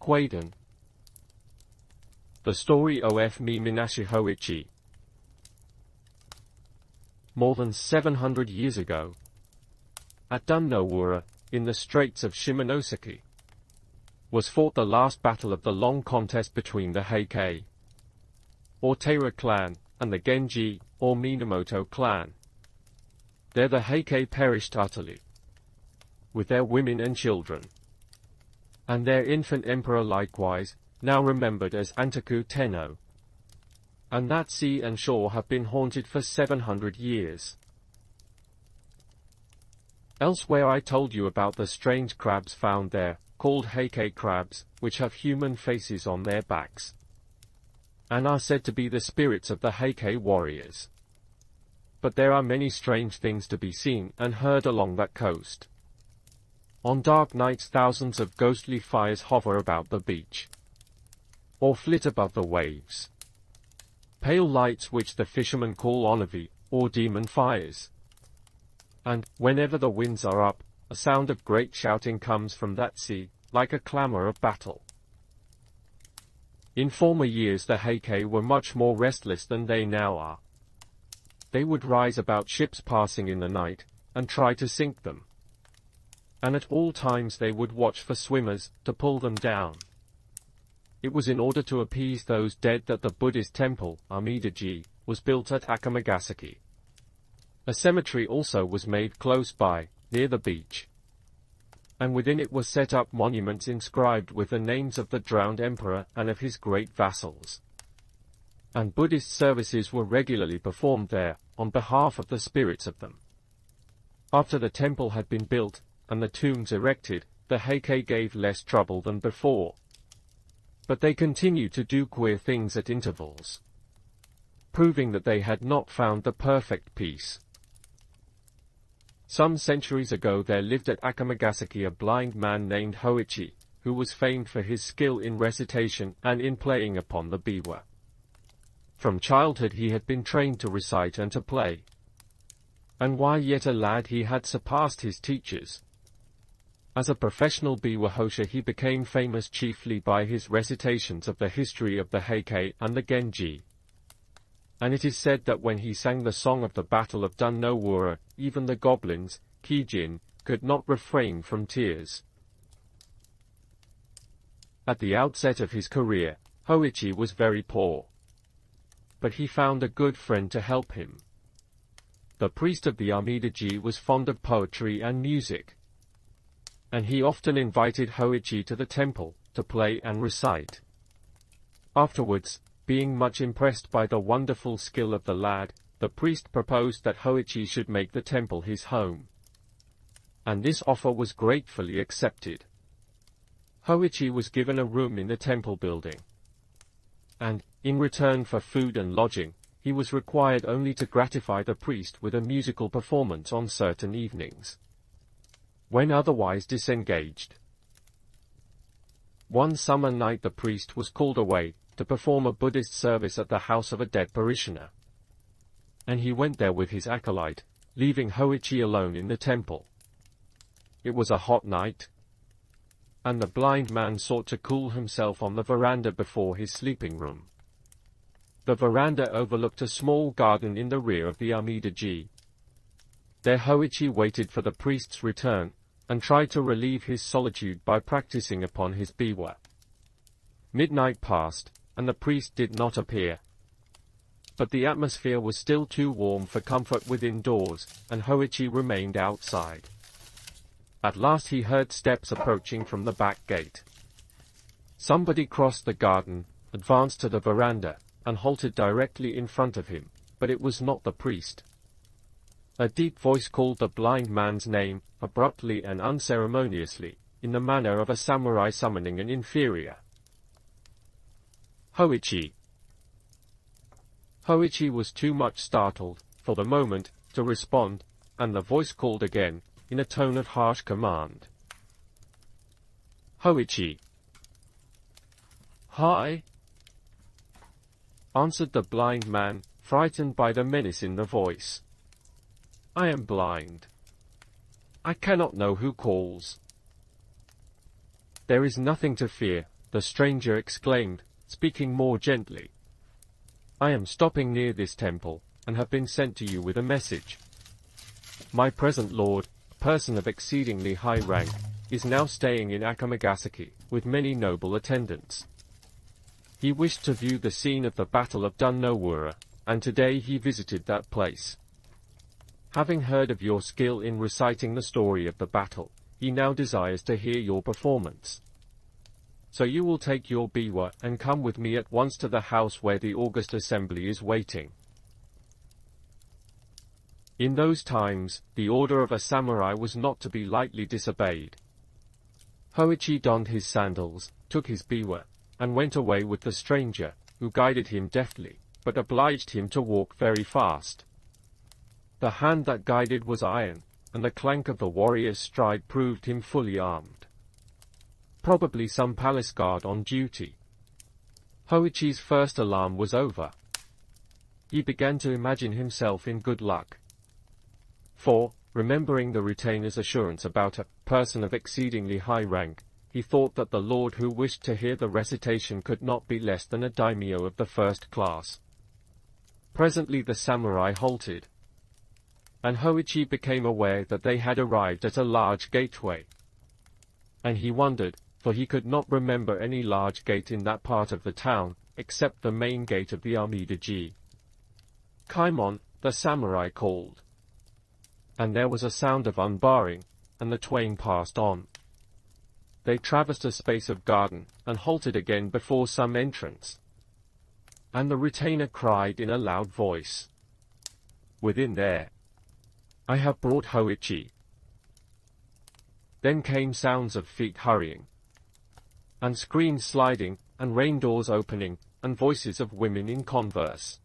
Kwaidan. The story of Mimi-nashi Hōichi. More than 700 years ago, at Dunnowura, in the Straits of Shimonoseki, was fought the last battle of the long contest between the Heikei, or Taira clan, and the Genji, or Minamoto clan. There the Heikei perished utterly, with their women and children, and their infant emperor likewise, now remembered as Antaku Tenno. And that sea and shore have been haunted for 700 years. Elsewhere I told you about the strange crabs found there, called Heikei crabs, which have human faces on their backs, and are said to be the spirits of the Heikei warriors. But there are many strange things to be seen and heard along that coast. On dark nights thousands of ghostly fires hover about the beach, or flit above the waves. Pale lights which the fishermen call onavi, or demon fires. And, whenever the winds are up, a sound of great shouting comes from that sea, like a clamor of battle. In former years the Heikei were much more restless than they now are. They would rise about ships passing in the night, and try to sink them. And at all times they would watch for swimmers, to pull them down. It was in order to appease those dead that the Buddhist temple, Amidaji, was built at Akamagasaki. A cemetery also was made close by, near the beach, and within it were set up monuments inscribed with the names of the drowned emperor and of his great vassals. And Buddhist services were regularly performed there, on behalf of the spirits of them. After the temple had been built, and the tombs erected, the Heikei gave less trouble than before. But they continued to do queer things at intervals, proving that they had not found the perfect peace. Some centuries ago there lived at Akamagasaki a blind man named Hoichi, who was famed for his skill in recitation and in playing upon the biwa. From childhood he had been trained to recite and to play, and while yet a lad he had surpassed his teachers. As a professional biwa hosha he became famous chiefly by his recitations of the history of the Heikei and the Genji. And it is said that when he sang the song of the Battle of Dunnowura, even the goblins, Kijin, could not refrain from tears. At the outset of his career, Hoichi was very poor, but he found a good friend to help him. The priest of the Amidaji was fond of poetry and music, and he often invited Hoichi to the temple, to play and recite. Afterwards, being much impressed by the wonderful skill of the lad, the priest proposed that Hoichi should make the temple his home. And this offer was gratefully accepted. Hoichi was given a room in the temple building, and, in return for food and lodging, he was required only to gratify the priest with a musical performance on certain evenings, when otherwise disengaged. One summer night the priest was called away, to perform a Buddhist service at the house of a dead parishioner, and he went there with his acolyte, leaving Hoichi alone in the temple. It was a hot night, and the blind man sought to cool himself on the veranda before his sleeping room. The veranda overlooked a small garden in the rear of the Amidaji. There Hoichi waited for the priest's return, and tried to relieve his solitude by practicing upon his biwa. Midnight passed, and the priest did not appear. But the atmosphere was still too warm for comfort within doors, and Hoichi remained outside. At last he heard steps approaching from the back gate. Somebody crossed the garden, advanced to the veranda, and halted directly in front of him, but it was not the priest. A deep voice called the blind man's name, abruptly and unceremoniously, in the manner of a samurai summoning an inferior. Hoichi. Hoichi was too much startled, for the moment, to respond, and the voice called again, in a tone of harsh command. Hoichi. Hi, answered the blind man, frightened by the menace in the voice. I am blind. I cannot know who calls. There is nothing to fear, the stranger exclaimed, speaking more gently. I am stopping near this temple, and have been sent to you with a message. My present lord, a person of exceedingly high rank, is now staying in Akamagasaki, with many noble attendants. He wished to view the scene of the Battle of Dunnowura, and today he visited that place. Having heard of your skill in reciting the story of the battle, he now desires to hear your performance. So you will take your biwa and come with me at once to the house where the august assembly is waiting. In those times, the order of a samurai was not to be lightly disobeyed. Hoichi donned his sandals, took his biwa, and went away with the stranger, who guided him deftly, but obliged him to walk very fast. The hand that guided was iron, and the clank of the warrior's stride proved him fully armed. Probably some palace guard on duty. Hoichi's first alarm was over. He began to imagine himself in good luck. For, remembering the retainer's assurance about a person of exceedingly high rank, he thought that the lord who wished to hear the recitation could not be less than a daimyo of the first class. Presently the samurai halted, and Hoichi became aware that they had arrived at a large gateway. And he wondered, for he could not remember any large gate in that part of the town, except the main gate of the Amida-ji. Kaimon, the samurai called. And there was a sound of unbarring, and the twain passed on. They traversed a space of garden, and halted again before some entrance. And the retainer cried in a loud voice, "Within there! I have brought Hoichi." Then came sounds of feet hurrying, and screens sliding, and rain doors opening, and voices of women in converse.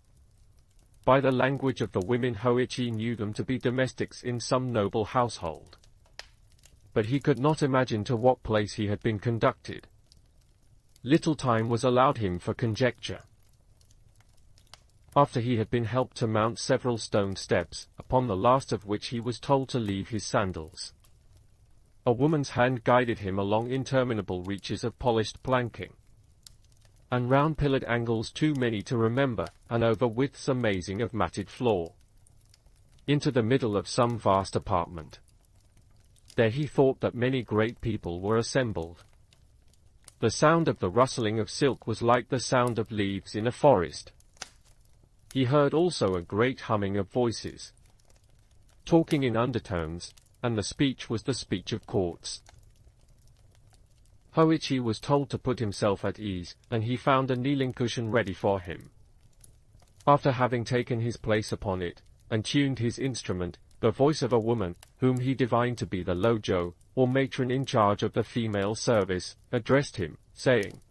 By the language of the women Hoichi knew them to be domestics in some noble household. But he could not imagine to what place he had been conducted. Little time was allowed him for conjecture. After he had been helped to mount several stone steps, upon the last of which he was told to leave his sandals, a woman's hand guided him along interminable reaches of polished planking, and round pillared angles too many to remember, and over widths amazing of matted floor, into the middle of some vast apartment. There he thought that many great people were assembled. The sound of the rustling of silk was like the sound of leaves in a forest. He heard also a great humming of voices, talking in undertones, and the speech was the speech of courts. Hoichi was told to put himself at ease, and he found a kneeling cushion ready for him. After having taken his place upon it, and tuned his instrument, the voice of a woman, whom he divined to be the lojo, or matron in charge of the female service, addressed him, saying,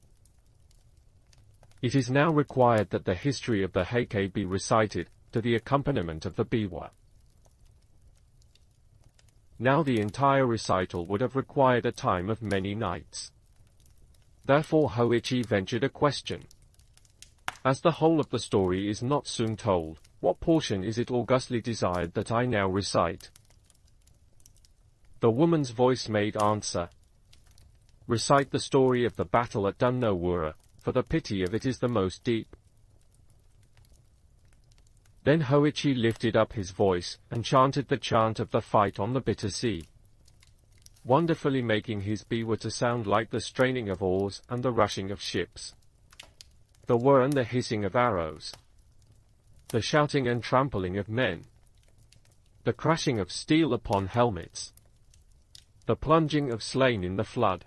"It is now required that the history of the heike be recited, to the accompaniment of the biwa." Now the entire recital would have required a time of many nights. Therefore Hoichi ventured a question. "As the whole of the story is not soon told, what portion is it augustly desired that I now recite?" The woman's voice made answer, "Recite the story of the battle at Dunnowura, for the pity of it is the most deep." Then Hoichi lifted up his voice, and chanted the chant of the fight on the bitter sea, wonderfully making his biwa to sound like the straining of oars and the rushing of ships, the whir and the hissing of arrows, the shouting and trampling of men, the crashing of steel upon helmets, the plunging of slain in the flood.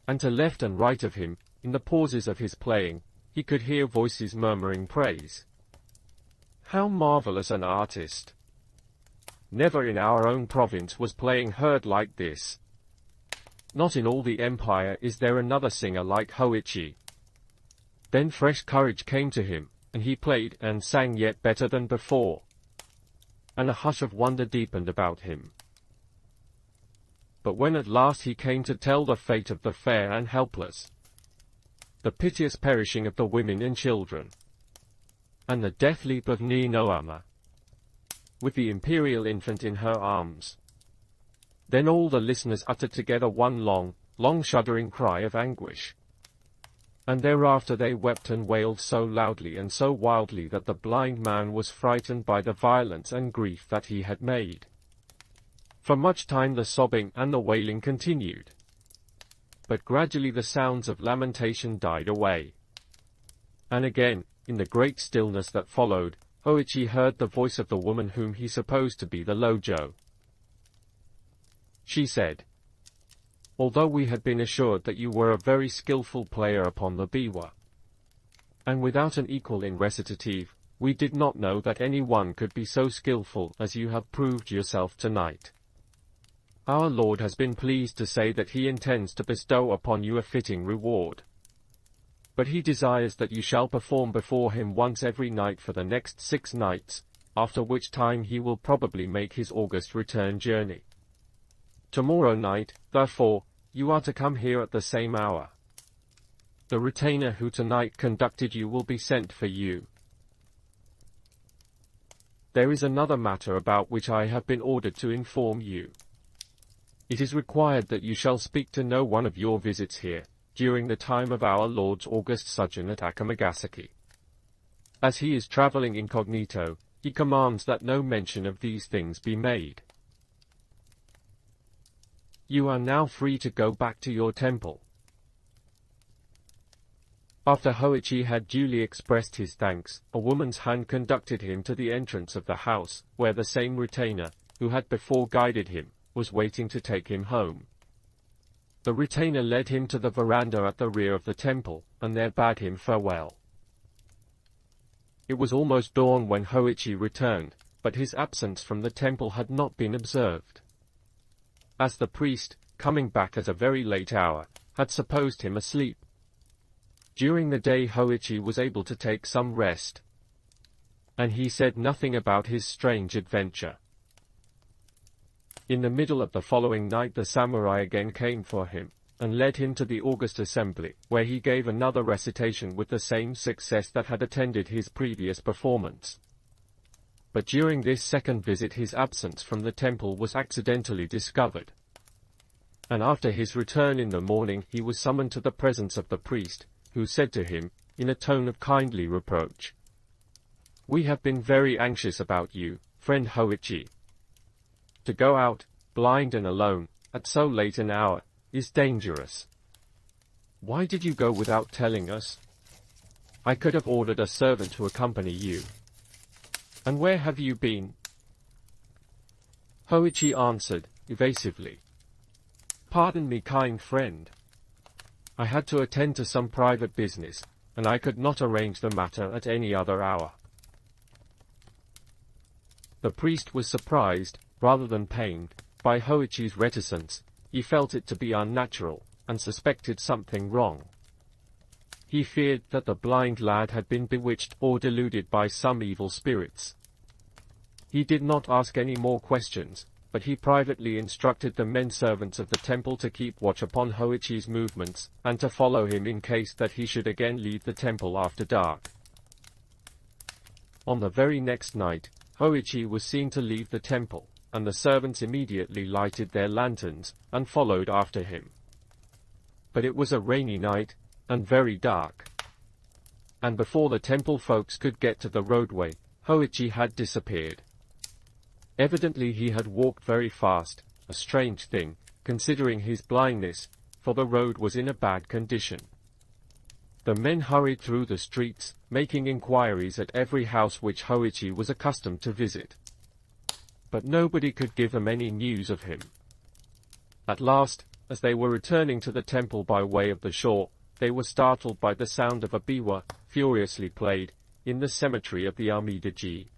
And to left and right of him, in the pauses of his playing, he could hear voices murmuring praise. "How marvelous an artist! Never in our own province was playing heard like this. Not in all the empire is there another singer like Hoichi." Then fresh courage came to him, and he played and sang yet better than before, and a hush of wonder deepened about him. But when at last he came to tell the fate of the fair and helpless, the piteous perishing of the women and children, and the death leap of Ni no-ama, with the imperial infant in her arms, then all the listeners uttered together one long, long shuddering cry of anguish. And thereafter they wept and wailed so loudly and so wildly that the blind man was frightened by the violence and grief that he had made. For much time the sobbing and the wailing continued. But gradually the sounds of lamentation died away. And again, in the great stillness that followed, Hoichi heard the voice of the woman whom he supposed to be the Lojo. She said, "Although we had been assured that you were a very skillful player upon the biwa, and without an equal in recitative, we did not know that any one could be so skillful as you have proved yourself tonight. Our Lord has been pleased to say that he intends to bestow upon you a fitting reward. But he desires that you shall perform before him once every night for the next 6 nights, after which time he will probably make his august return journey. Tomorrow night, therefore, you are to come here at the same hour. The retainer who tonight conducted you will be sent for you. There is another matter about which I have been ordered to inform you. It is required that you shall speak to no one of your visits here, during the time of our Lord's august sojourn at Akamagasaki. As he is traveling incognito, he commands that no mention of these things be made. You are now free to go back to your temple." After Hoichi had duly expressed his thanks, a woman's hand conducted him to the entrance of the house, where the same retainer, who had before guided him, was waiting to take him home. The retainer led him to the veranda at the rear of the temple, and there bade him farewell. It was almost dawn when Hoichi returned, but his absence from the temple had not been observed, as the priest, coming back at a very late hour, had supposed him asleep. During the day Hoichi was able to take some rest, and he said nothing about his strange adventure. In the middle of the following night the samurai again came for him, and led him to the august assembly, where he gave another recitation with the same success that had attended his previous performance. But during this second visit his absence from the temple was accidentally discovered, and after his return in the morning he was summoned to the presence of the priest, who said to him, in a tone of kindly reproach, "We have been very anxious about you, friend Hoichi. To go out, blind and alone, at so late an hour, is dangerous. Why did you go without telling us? I could have ordered a servant to accompany you. And where have you been?" Hoichi answered, evasively, "Pardon me, kind friend. I had to attend to some private business, and I could not arrange the matter at any other hour." The priest was surprised, rather than pained, by Hoichi's reticence. He felt it to be unnatural, and suspected something wrong. He feared that the blind lad had been bewitched or deluded by some evil spirits. He did not ask any more questions, but he privately instructed the men servants of the temple to keep watch upon Hoichi's movements, and to follow him in case that he should again leave the temple after dark. On the very next night, Hoichi was seen to leave the temple, and the servants immediately lighted their lanterns, and followed after him. But it was a rainy night, and very dark, and before the temple folks could get to the roadway, Hoichi had disappeared. Evidently he had walked very fast, a strange thing, considering his blindness, for the road was in a bad condition. The men hurried through the streets, making inquiries at every house which Hoichi was accustomed to visit, but nobody could give them any news of him. At last, as they were returning to the temple by way of the shore, they were startled by the sound of a biwa, furiously played, in the cemetery of the Amidaji.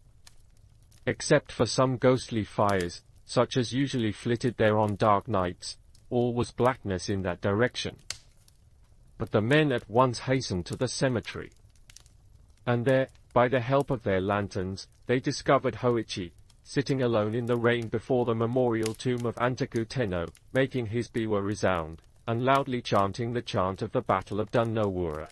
Except for some ghostly fires, such as usually flitted there on dark nights, all was blackness in that direction. But the men at once hastened to the cemetery, and there, by the help of their lanterns, they discovered Hoichi, sitting alone in the rain before the memorial tomb of Antaku Tenno, making his biwa resound, and loudly chanting the chant of the Battle of Dunnowura.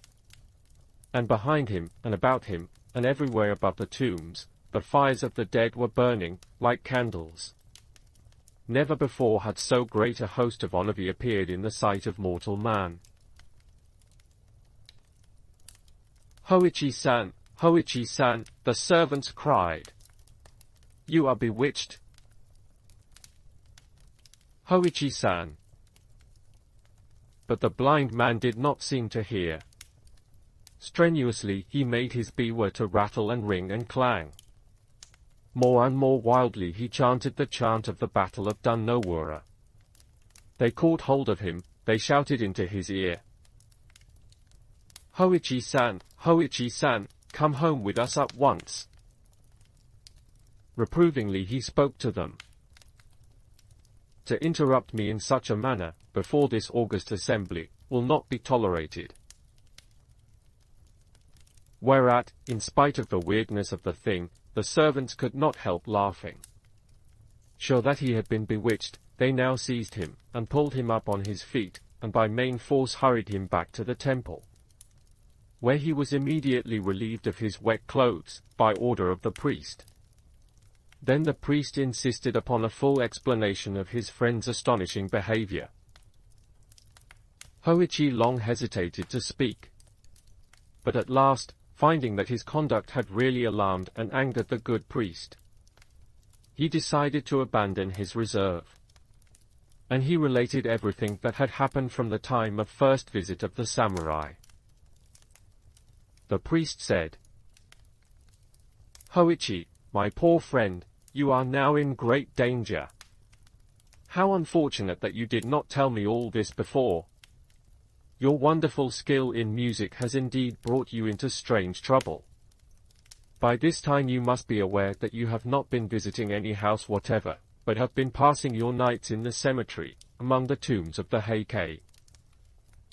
And behind him, and about him, and everywhere above the tombs, the fires of the dead were burning, like candles. Never before had so great a host of onavi appeared in the sight of mortal man. Hoichi-san, Hoichi-san, the servants cried. You are bewitched. Hoichi-san. But the blind man did not seem to hear. Strenuously he made his biwa to rattle and ring and clang. More and more wildly he chanted the chant of the Battle of Dunnowura. They caught hold of him, they shouted into his ear. Hoichi-san, Hoichi-san, come home with us at once. Reprovingly he spoke to them. To interrupt me in such a manner, before this august assembly, will not be tolerated. Whereat, in spite of the weirdness of the thing, the servants could not help laughing. Sure that he had been bewitched, they now seized him, and pulled him up on his feet, and by main force hurried him back to the temple, where he was immediately relieved of his wet clothes, by order of the priest. Then the priest insisted upon a full explanation of his friend's astonishing behavior. Hoichi long hesitated to speak, but at last, finding that his conduct had really alarmed and angered the good priest, he decided to abandon his reserve. And he related everything that had happened from the time of first visit of the samurai. The priest said, Hoichi, my poor friend, you are now in great danger. How unfortunate that you did not tell me all this before. Your wonderful skill in music has indeed brought you into strange trouble. By this time you must be aware that you have not been visiting any house whatever, but have been passing your nights in the cemetery, among the tombs of the Heikei.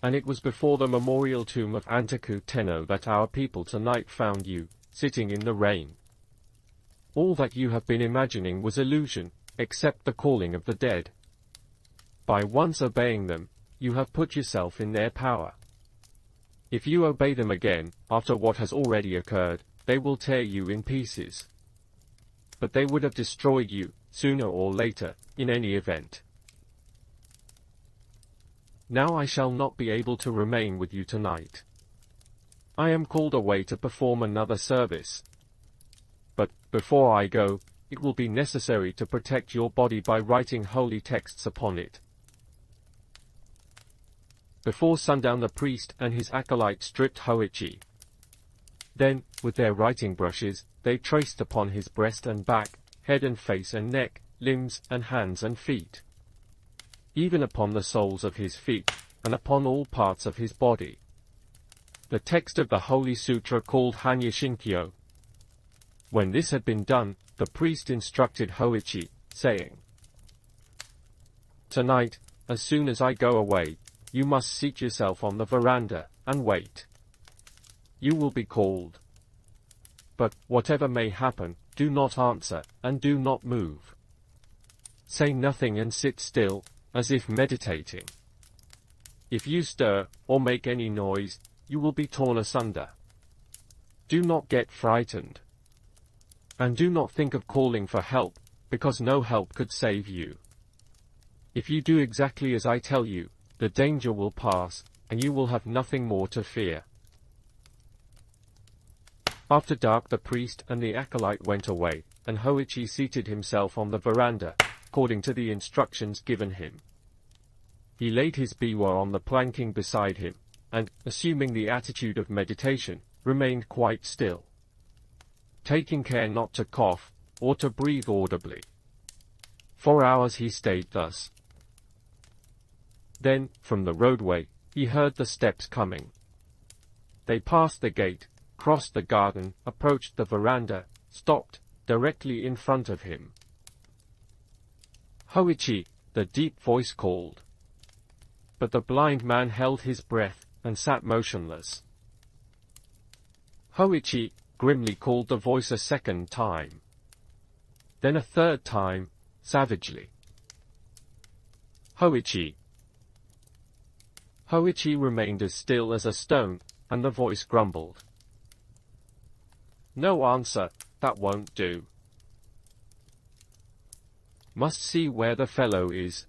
And it was before the memorial tomb of Antaku Tenno that our people tonight found you, sitting in the rain. All that you have been imagining was illusion, except the calling of the dead. By once obeying them, you have put yourself in their power. If you obey them again, after what has already occurred, they will tear you in pieces. But they would have destroyed you, sooner or later, in any event. Now I shall not be able to remain with you tonight. I am called away to perform another service. But, before I go, it will be necessary to protect your body by writing holy texts upon it. Before sundown the priest and his acolyte stripped Hoichi. Then, with their writing brushes, they traced upon his breast and back, head and face and neck, limbs and hands and feet, even upon the soles of his feet, and upon all parts of his body, the text of the Holy Sutra called Hanya Shinkyo. When this had been done, the priest instructed Hoichi, saying, Tonight, as soon as I go away, you must seat yourself on the veranda, and wait. You will be called. But, whatever may happen, do not answer, and do not move. Say nothing and sit still, as if meditating. If you stir, or make any noise, you will be torn asunder. Do not get frightened. And do not think of calling for help, because no help could save you. If you do exactly as I tell you, the danger will pass, and you will have nothing more to fear. After dark the priest and the acolyte went away, and Hoichi seated himself on the veranda, according to the instructions given him. He laid his biwa on the planking beside him, and, assuming the attitude of meditation, remained quite still, taking care not to cough, or to breathe audibly. 4 hours he stayed thus. Then, from the roadway, he heard the steps coming. They passed the gate, crossed the garden, approached the veranda, stopped, directly in front of him. Hoichi, the deep voice called. But the blind man held his breath, and sat motionless. Hoichi, grimly called the voice a second time. Then a third time, savagely. Hoichi. Hoichi remained as still as a stone, and the voice grumbled. No answer, that won't do. Must see where the fellow is.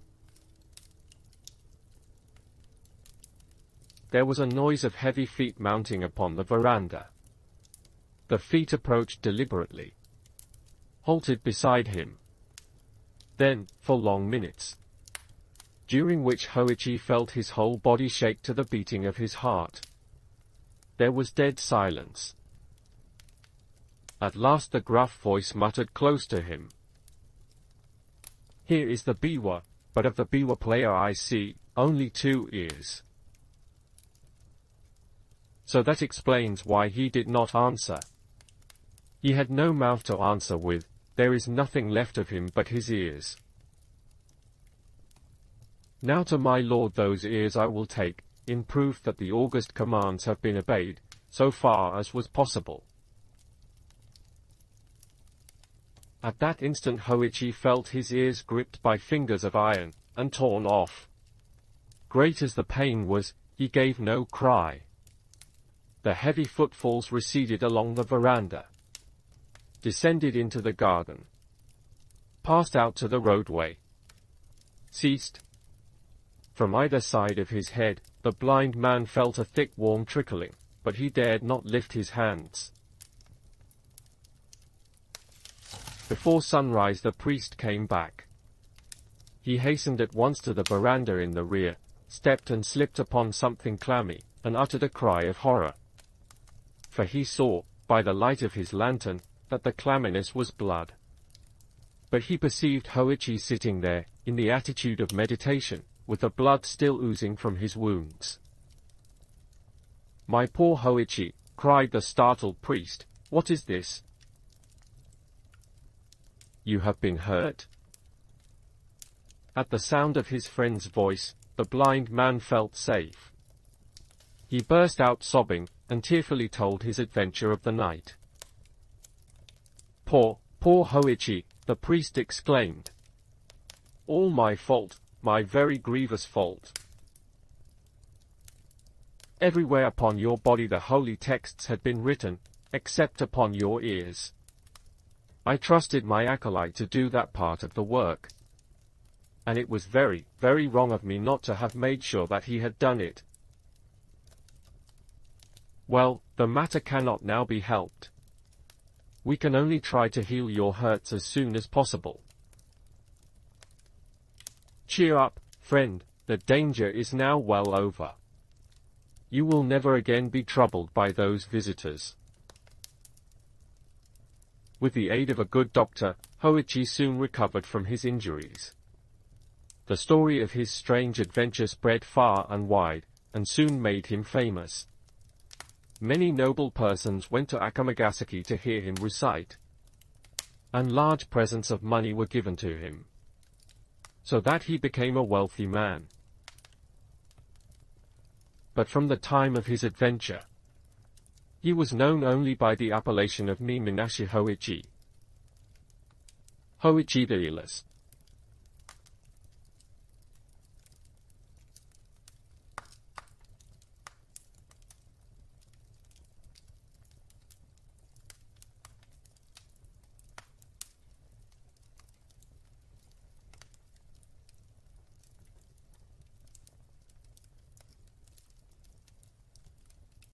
There was a noise of heavy feet mounting upon the veranda. The feet approached deliberately, halted beside him. Then, for long minutes, during which Hoichi felt his whole body shake to the beating of his heart, there was dead silence. At last the gruff voice muttered close to him. "Here is the biwa, but of the biwa player I see only 2 ears." So that explains why he did not answer. He had no mouth to answer with. There is nothing left of him but his ears. Now to my lord those ears I will take, in proof that the august commands have been obeyed, so far as was possible. At that instant Hoichi felt his ears gripped by fingers of iron, and torn off. Great as the pain was, he gave no cry. The heavy footfalls receded along the veranda, descended into the garden, passed out to the roadway, ceased. From either side of his head, the blind man felt a thick warm trickling, but he dared not lift his hands. Before sunrise the priest came back. He hastened at once to the veranda in the rear, stepped and slipped upon something clammy, and uttered a cry of horror. For he saw, by the light of his lantern, that the clamminess was blood. But he perceived Hoichi sitting there, in the attitude of meditation, with the blood still oozing from his wounds. "My poor Hoichi," cried the startled priest, "what is this? You have been hurt?" At the sound of his friend's voice, the blind man felt safe. He burst out sobbing, and tearfully told his adventure of the night. Poor Hoichi," the priest exclaimed. "All my fault, my very grievous fault. Everywhere upon your body the holy texts had been written, except upon your ears. I trusted my acolyte to do that part of the work. And it was very, very wrong of me not to have made sure that he had done it. Well, the matter cannot now be helped. We can only try to heal your hurts as soon as possible. Cheer up, friend, the danger is now well over. You will never again be troubled by those visitors." With the aid of a good doctor, Hoichi soon recovered from his injuries. The story of his strange adventure spread far and wide, and soon made him famous. Many noble persons went to Akamagasaki to hear him recite, and large presents of money were given to him, so that he became a wealthy man. But from the time of his adventure, he was known only by the appellation of Mimi-nashi Hōichi. Hoichi the Earless.